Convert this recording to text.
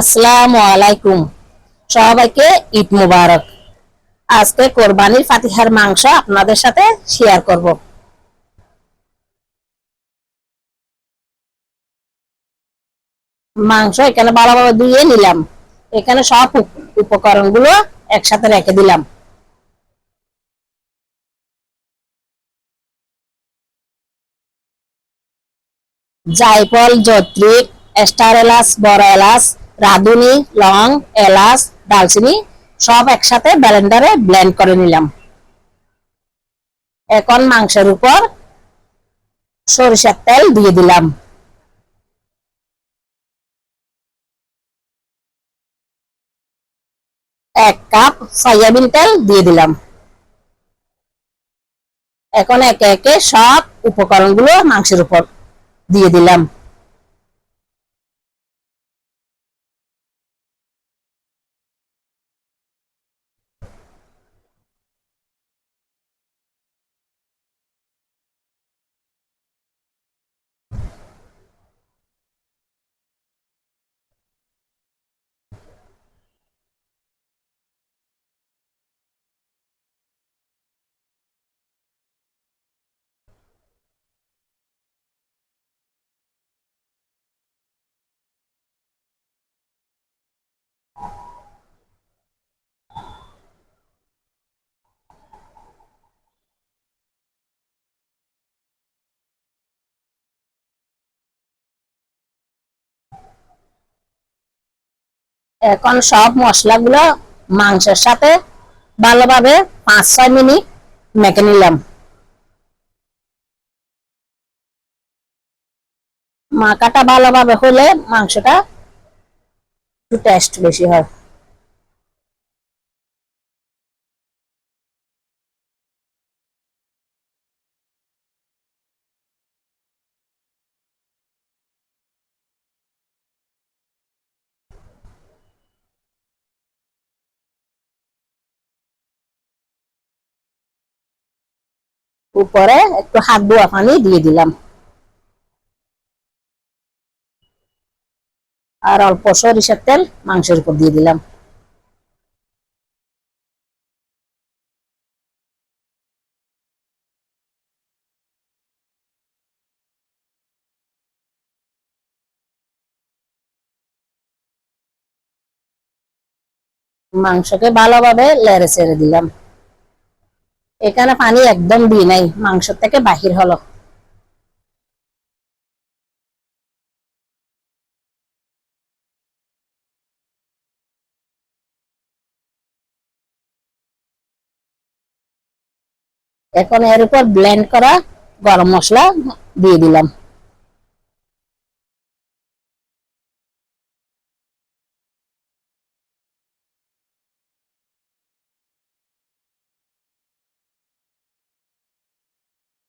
আসসালামু আলাইকুম। সবাইকে ঈদ মুবারক। আজকে কোরবানির ফাতিহার মাংস আপনাদের সাথে শেয়ার করব। মাংস এখানে ভালোভাবে ধুয়ে নিলাম। এখানে সব উপকরণগুলো একসাথে রেখে দিলাম। জায়ফল, জয়ত্রী, স্টার এলাচ, বড় এলাচ, রাঁধুনি, লং, এলাচ, দালচিনি সব একসাথে ব্লেন্ডারে ব্লেন্ড করে নিলাম। এখন মাংসের উপর সরিষার তেল দিয়ে দিলাম। 1 কাপ সয়াবিন তেল দিয়ে দিলাম। এখন একে একে সব উপকরণগুলো মাংসের উপর দিয়ে দিলাম। এখন সব মশলাগুলো মাংসের সাথে ভালোভাবে 5-6 মিনিট মেখে নিলাম। মাখাটা ভালোভাবে হলে মাংসটা একটু টেস্ট বেশি হয়। উপরে একটু হাত ধোয়া পানি দিয়ে দিলাম আর অল্প সরিষার তেল মাংসের উপর দিয়ে দিলাম। মাংসকে ভালোভাবে লেড়ে ছেড়ে দিলাম। এখানে পানি একদম দিই নাই, মাংস থেকে বাহির হলো। এখন এর উপর ব্লেন্ড করা গরম মশলা দিয়ে দিলাম।